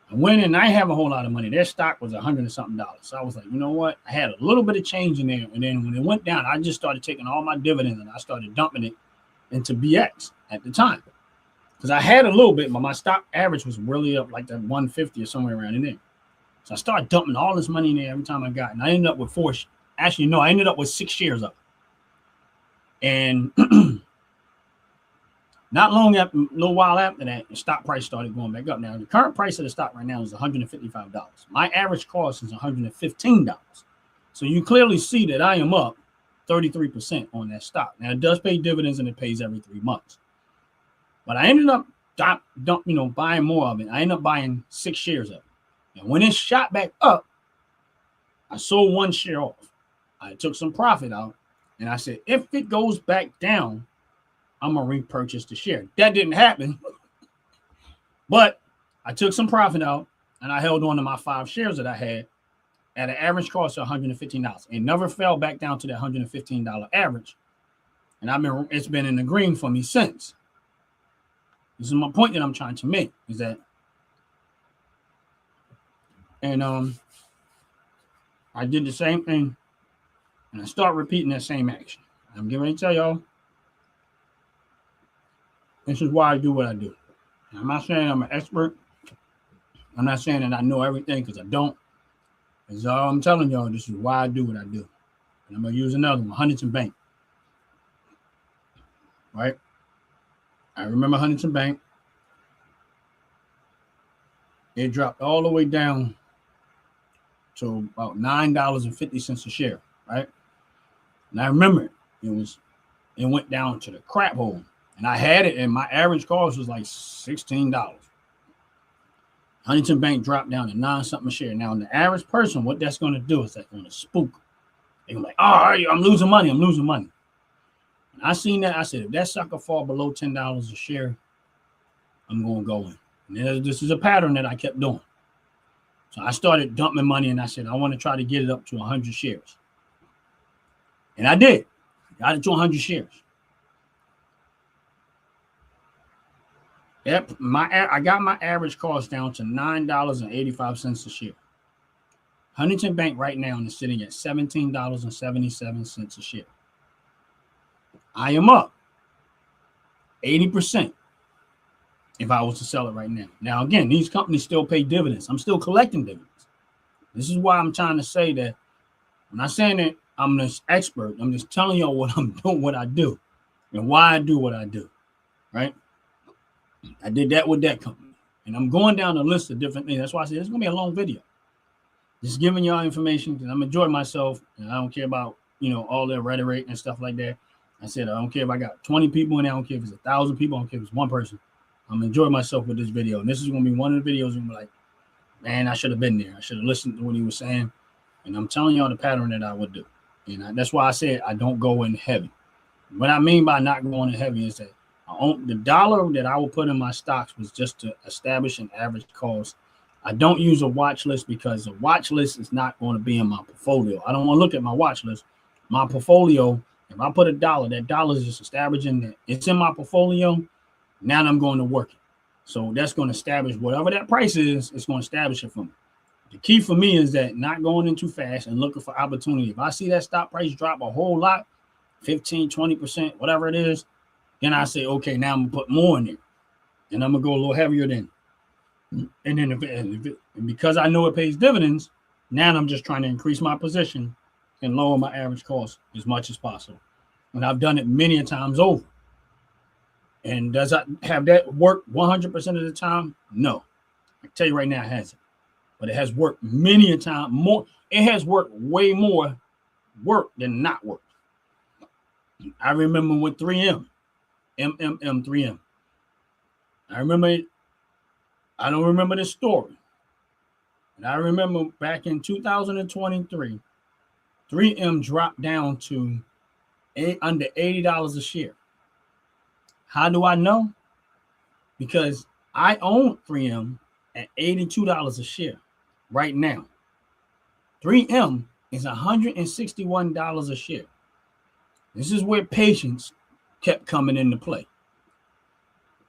I went in, I didn't have a whole lot of money. Their stock was $100 and something. So I was like, you know what? I had a little bit of change in there. And then when it went down, I just started taking all my dividends and I started dumping it into BX at the time. Because I had a little bit, but my stock average was really up like that 150 or somewhere around in there. So I started dumping all this money in there every time I got. And I ended up with I ended up with 6 shares of it. And not long after, a little while after that, the stock price started going back up. Now, the current price of the stock right now is $155. My average cost is $115. So you clearly see that I am up 33% on that stock. Now, it does pay dividends and it pays every 3 months. But I ended up buying more of it. I ended up buying 6 shares of it. And when it shot back up, I sold 1 share off. I took some profit out. And I said, if it goes back down, I'm going to repurchase the share. That didn't happen. But I took some profit out and I held on to my 5 shares that I had at an average cost of $115. It never fell back down to that $115 average. And it's been in the green for me since. This is my point that I'm trying to make, is that, and I did the same thing and I start repeating that same action. I'm getting ready to tell y'all, this is why I do what I do. I'm not saying I'm an expert. I'm not saying that I know everything, because I don't. It's all I'm telling y'all. This is why I do what I do. And I'm going to use another one, Huntington Bank. Right? I remember Huntington Bank. It dropped all the way down to about $9.50 a share. Right? And I remember it went down to the crap hole. And I had it, and my average cost was like $16. Huntington Bank dropped down to 9-something a share. Now, the average person, what that's going to do is that's going to spook. They're going to be like, oh, I'm losing money. I'm losing money. And I seen that. I said, if that sucker fall below $10 a share, I'm going to go in. And this is a pattern that I kept doing. So I started dumping money, and I said, I want to try to get it up to 100 shares. And I did. Got it to 100 shares. I got my average cost down to $9.85 a share. Huntington Bank right now is sitting at $17.77 a share. I am up 80% if I was to sell it right now. Now, again, these companies still pay dividends. I'm still collecting dividends. This is why I'm trying to say that I'm not saying that I'm this expert. I'm just telling y'all what I'm doing, what I do, and why I do what I do, right? I did that with that company. And I'm going down a list of different things. That's why I said it's going to be a long video. Just giving y'all information because I'm enjoying myself. And I don't care about, all the rhetoric and stuff like that. I said, I don't care if I got 20 people in there. I don't care if it's 1,000 people. I don't care if it's one person. I'm enjoying myself with this video. And this is going to be one of the videos where I'm like, man, I should have been there. I should have listened to what he was saying. And I'm telling y'all the pattern that I would do. And that's why I said I don't go in heavy. What I mean by not going in heavy is that the dollar that I will put in my stocks was just to establish an average cost. I don't use a watch list because a watch list is not going to be in my portfolio. I don't want to look at my watch list. My portfolio, if I put $1, that dollar is just establishing that it's in my portfolio. Now I'm going to work it. So that's going to establish whatever that price is, it's going to establish it for me. The key for me is that not going in too fast and looking for opportunity. If I see that stock price drop a whole lot, 15, 20%, whatever it is, then I say, okay, now I'm going to put more in there. And I'm going to go a little heavier then. And then and because I know it pays dividends, now I'm just trying to increase my position and lower my average cost as much as possible. And I've done it many a times over. And does I have that work 100% of the time? No. I can tell you right now it hasn't. But it has worked many a time more. It has worked way more work than not work. I remember with 3M. 3M. I remember it. I don't remember this story. And I remember back in 2023, 3M dropped down to under $80 a share. How do I know? Because I own 3M at $82 a share right now. 3M is $161 a share. This is where patience kept coming into play.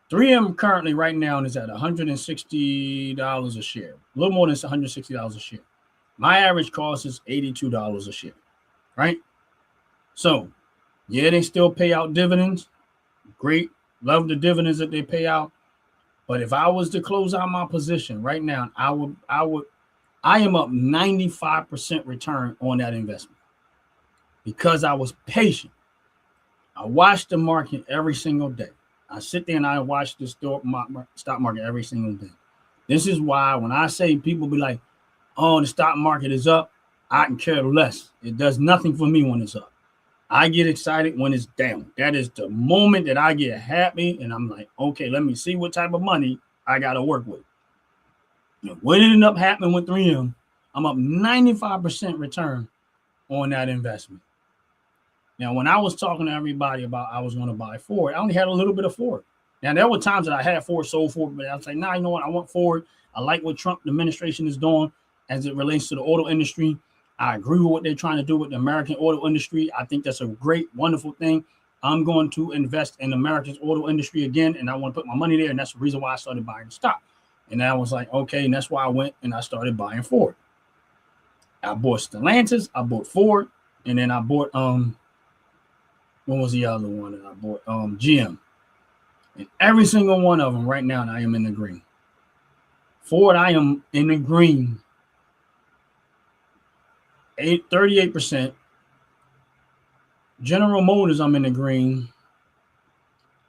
3M currently right now is at $160 a share, a little more than $160 a share. My average cost is $82 a share, right? So, yeah, they still pay out dividends. Great, love the dividends that they pay out. But if I was to close out my position right now, I am up 95% return on that investment because I was patient. I watched the market every single day. I sit there and I watch the stock market every single day. This is why when I say people be like, oh, the stock market is up, I can care less. It does nothing for me when it's up. I get excited when it's down. That is the moment that I get happy and I'm like, okay, let me see what type of money I got to work with. What ended up happening with 3M, I'm up 95% return on that investment. Now, when I was talking to everybody about I was going to buy Ford, I only had a little bit of Ford. Now, there were times that I had Ford, sold Ford, but I was like, nah, you know what? I want Ford. I like what Trump administration is doing as it relates to the auto industry. I agree with what they're trying to do with the American auto industry. I think that's a great, wonderful thing. I'm going to invest in America's auto industry again, and I want to put my money there, and that's the reason why I started buying stock. And I was like, okay, and that's why I went and I started buying Ford. I bought Stellantis, I bought Ford, and then I bought what was the other one that I bought? GM. And every single one of them right now, I am in the green. Ford, I am in the green 38%. General Motors, I'm in the green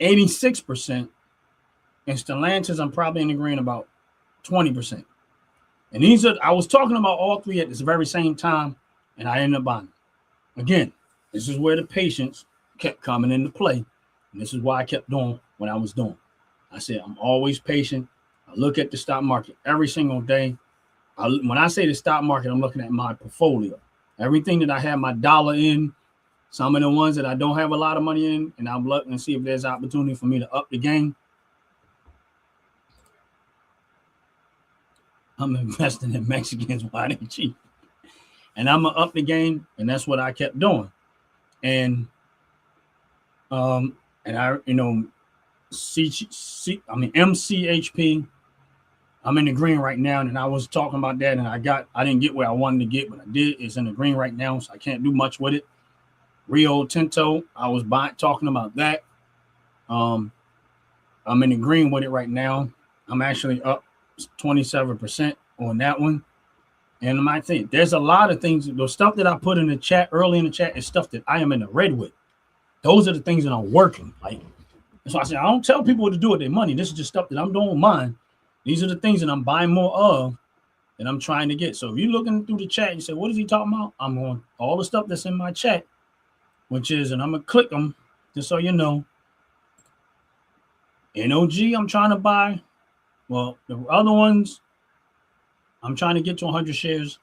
86%. And Stellantis, I'm probably in the green about 20%. And these are, I was talking about all three at this very same time, and I ended up buying. Again, this is where the patience kept coming into play. And this is why I kept doing what I was doing. I said, I'm always patient. I look at the stock market every single day. When I say the stock market, I'm looking at my portfolio. Everything that I have my dollar in, some of the ones that I don't have a lot of money in, and I'm looking to see if there's opportunity for me to up the game. I'm investing in Mexicans while they're cheap. And I'm going to up the game, and that's what I kept doing. And I, MCHP, I'm in the green right now, and I was talking about that, and I didn't get where I wanted to get, but I did. It's in the green right now, so I can't do much with it. Rio Tinto, I was talking about that. I'm in the green with it right now. I'm actually up 27% on that one. And I think there's a lot of things. The stuff that I put in the chat early in the chat is stuff that I am in the red with. Those are the things that I'm working. Like, so I said, I don't tell people what to do with their money. This is just stuff that I'm doing with mine. These are the things that I'm buying more of that I'm trying to get. So if you're looking through the chat, you say, what is he talking about? I'm on all the stuff that's in my chat, which is, and I'm going to click them just so you know. NOG, I'm trying to buy. Well, the other ones, I'm trying to get to 100 shares.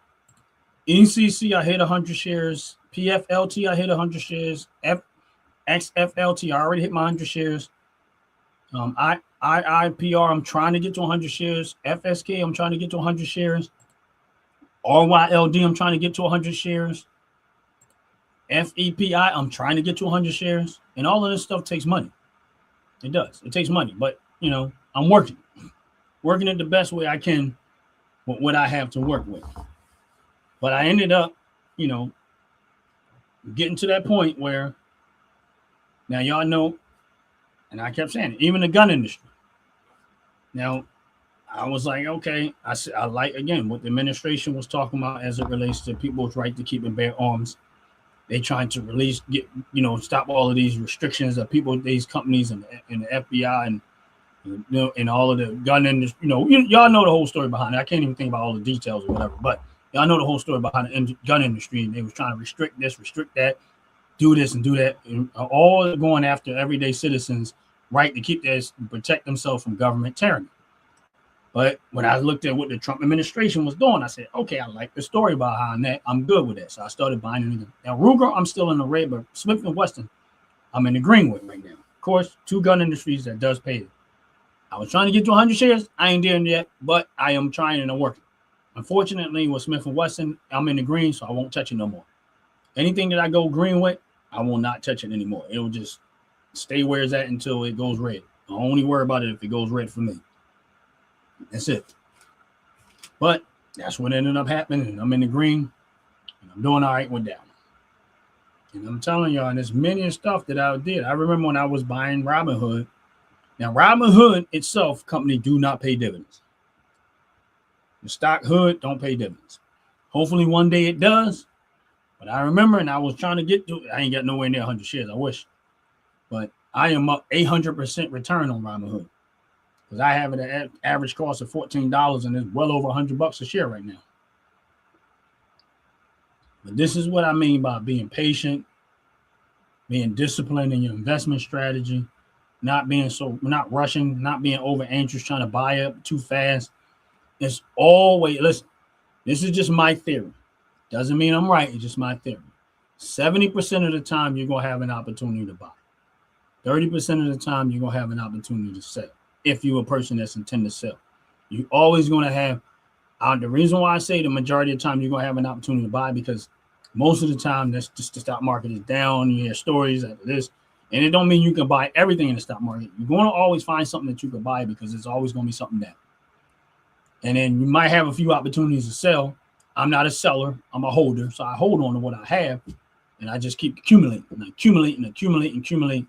ECC, I hit 100 shares. PFLT, I hit 100 shares. XFLT, I already hit my 100 shares. IIPR, I'm trying to get to 100 shares. FSK, I'm trying to get to 100 shares. RYLD, I'm trying to get to 100 shares. FEPI, I'm trying to get to 100 shares. And all of this stuff takes money. It does. It takes money. But, I'm working it the best way I can with what I have to work with. But I ended up, getting to that point where now y'all know, and I kept saying it, even the gun industry. Now, I was like, okay, I like, again, what the administration was talking about as it relates to people's right to keep and bear arms. They trying to stop all of these restrictions that these companies and the FBI and and all of the gun industry. Y'all know the whole story behind it. I can't even think about all the details or whatever, but y'all know the whole story behind the gun industry. And they was trying to restrict this, restrict that, do this and do that, and all going after everyday citizens' right to keep this, protect themselves from government tyranny. But when I looked at what the Trump administration was doing, I said, okay, I like the story behind that. I'm good with that. So I started buying it. Now, Ruger, I'm still in the red, but Smith & Wesson, I'm in the green with right now. Of course, two gun industries that does pay it. I was trying to get to 100 shares. I ain't there yet, but I am trying and I'm working. Unfortunately, with Smith & Wesson, I'm in the green, so I won't touch it no more. Anything that I go green with, I will not touch it anymore. It will just stay where it's at until it goes red. I'll only worry about it if it goes red for me. That's it. But that's what ended up happening. And I'm in the green, and I'm doing all right with that. And I'm telling y'all, and there's many stuff that I did. I remember when I was buying Robinhood. Now, Robinhood itself, company, do not pay dividends. The stock hood don't pay dividends. Hopefully one day it does. But I remember, and I was trying to get to it. I ain't got nowhere near 100 shares. I wish. But I am up 800% return on Robinhood. Because I have it at an average cost of $14, and it's well over $100 a share right now. But this is what I mean by being patient, being disciplined in your investment strategy, not rushing, not being over anxious, trying to buy up too fast. It's always, listen, this is just my theory. Doesn't mean I'm right. It's just my theory. 70% of the time, you're going to have an opportunity to buy. 30% of the time, you're going to have an opportunity to sell. If you're a person that's intended to sell, you're always going to have. The reason why I say the majority of the time you're going to have an opportunity to buy, because most of the time that's just the stock market is down. You hear stories of this, and it don't mean you can buy everything in the stock market. You're going to always find something that you can buy because there's always going to be something down. And then you might have a few opportunities to sell. I'm not a seller. I'm a holder, so I hold on to what I have, and I just keep accumulating and accumulate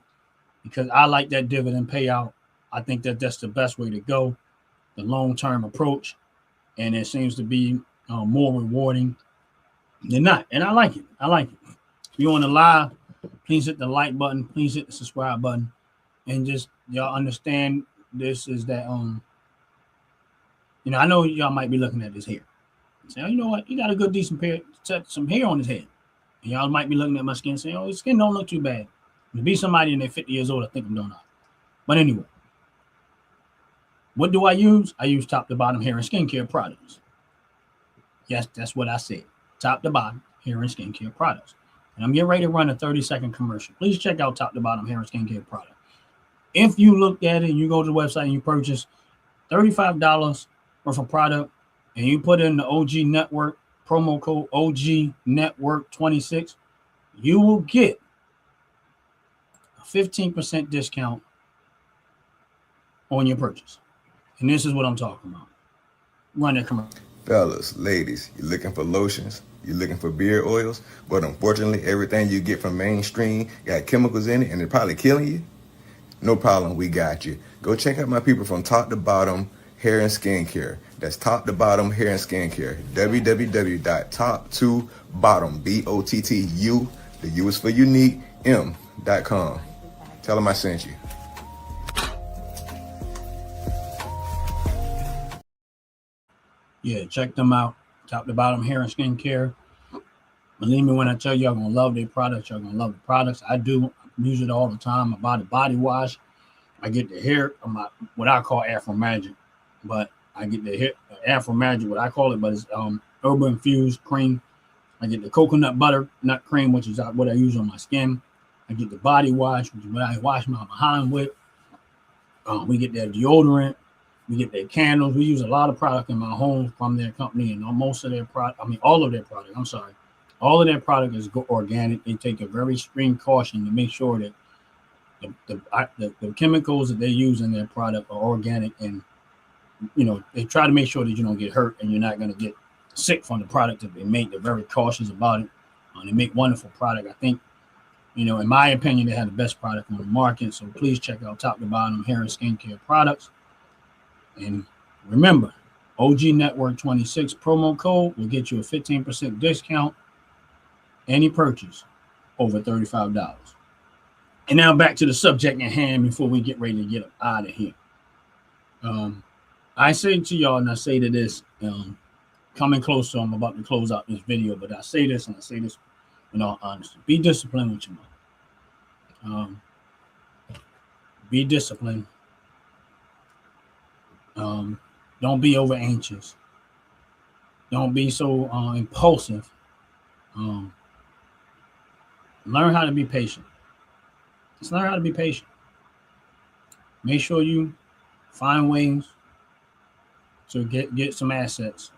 because I like that dividend payout. I think that that's the best way to go, the long-term approach, and it seems to be more rewarding than not. And I like it. If you're on the live, please hit the like button. Please hit the subscribe button. And just y'all understand this is that, I know y'all might be looking at this hair. Say, oh, you know what? He got a good, decent some hair on his head. And y'all might be looking at my skin saying, oh, his skin don't look too bad. To be somebody and they're 50 years old, I think I'm doing all right. But anyway, what do I use? I use top to bottom hair and skincare products. Yes, that's what I said. Top to bottom hair and skincare products. And I'm getting ready to run a 30-second commercial. Please check out top to bottom hair and skincare product. If you looked at it and you go to the website and you purchase $35 worth of product and you put in the OG Network promo code OG Network 26, you will get a 15% discount on your purchase. And this is what I'm talking about. Run that commercial. Fellas, ladies, you're looking for lotions, you're looking for beard oils, but unfortunately everything you get from mainstream got chemicals in it and they're probably killing you? No problem, we got you. Go check out my people from Top to Bottom Hair and Skincare. That's Top to Bottom Hair and Skincare. www.top2bottom, BOTTU, the U is for unique, M.com. Tell them I sent you. Yeah, check them out. Top to bottom hair and skincare. Believe me when I tell you, y'all gonna love their products. Y'all gonna love the products. I do use it all the time. I buy the body wash. I get the hair, what I call Afro Magic, but I get the hair Afro Magic, what I call it, but it's herbal infused cream. I get the coconut butter nut cream, which is what I use on my skin. I get the body wash, which is what I wash my behind with. We get their deodorant. We get their candles. We use a lot of product in my home from their company, and most of their product, all of their product, all of their product is organic. They take a very extreme caution to make sure that the chemicals that they use in their product are organic, and they try to make sure that you don't get hurt and you're not going to get sick from the product that they make. They're very cautious about it. They make wonderful product. I think, in my opinion, they have the best product on the market. So please check out Top to Bottom Hair and Skincare products. And remember, OG Network 26 promo code will get you a 15% discount any purchase over $35. And now back to the subject at hand before we get ready to get out of here. I say to y'all, and I say to this, coming close, so I'm about to close out this video, but I say this, and I say this in all honesty. Be disciplined with your money. Be disciplined. Don't be over anxious. Don't be so impulsive. Learn how to be patient. Just learn how to be patient. Make sure you find ways to get some assets,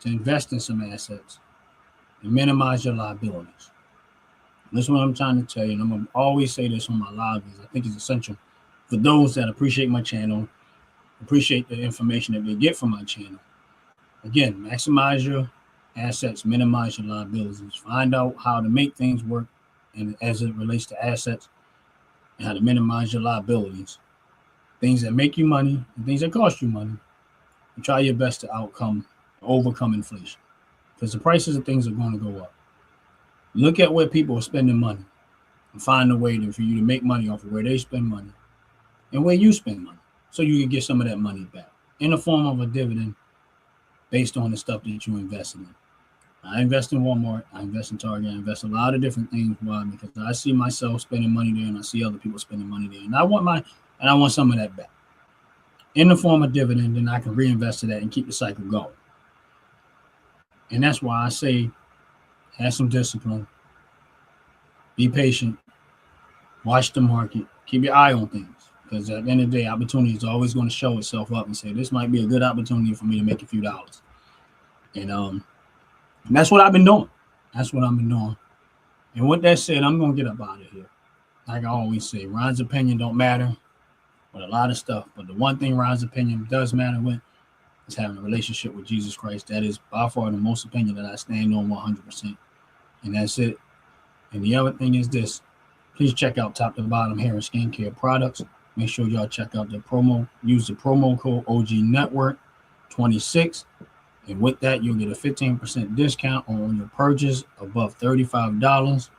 to invest in some assets, and minimize your liabilities. This is what I'm trying to tell you, and I'm going to always say this on my live, because I think it's essential for those that appreciate my channel, appreciate the information that they get from my channel. Again, maximize your assets, minimize your liabilities. Find out how to make things work, and as it relates to assets, and how to minimize your liabilities. Things that make you money and things that cost you money. And try your best to overcome inflation, because the prices of things are going to go up. Look at where people are spending money and find a way for you to make money off of where they spend money and where you spend money, so you can get some of that money back in the form of a dividend based on the stuff that you invested in. I invest in Walmart, I invest in Target, I invest in a lot of different things. Why? Because I see myself spending money there, and I see other people spending money there, and I want some of that back in the form of dividend, and I can reinvest in that and keep the cycle going. And that's why I say, have some discipline, be patient, watch the market, keep your eye on things. Because at the end of the day, opportunity is always going to show itself up and say, this might be a good opportunity for me to make a few dollars. And that's what I've been doing. And with that said, I'm going to get up out of here. Like I always say, Ron's opinion don't matter with a lot of stuff. But the one thing Ron's opinion does matter with is having a relationship with Jesus Christ. That is by far the most opinion that I stand on 100%. And that's it. And the other thing is this. Please check out Top to Bottom Hair and Skincare products. Make sure y'all check out the use the promo code OG Network 26. And with that, you'll get a 15% discount on your purchase above $35.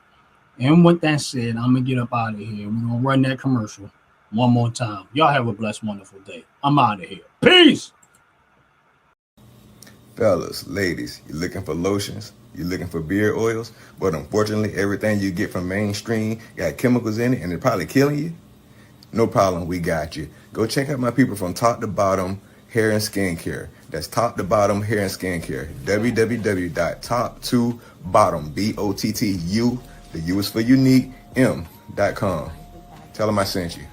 And with that said, I'm going to get up out of here. We're going to run that commercial one more time. Y'all have a blessed, wonderful day. I'm out of here. Peace. Fellas, ladies, you looking for lotions? You looking for beard oils? But unfortunately, everything you get from mainstream got chemicals in it and it's probably killing you? No problem, we got you. Go check out my people from Top to Bottom Hair and Skincare. That's Top to Bottom Hair and Skincare. www.top2bottom, BOTTU, the U is for unique, M.com. Tell them I sent you.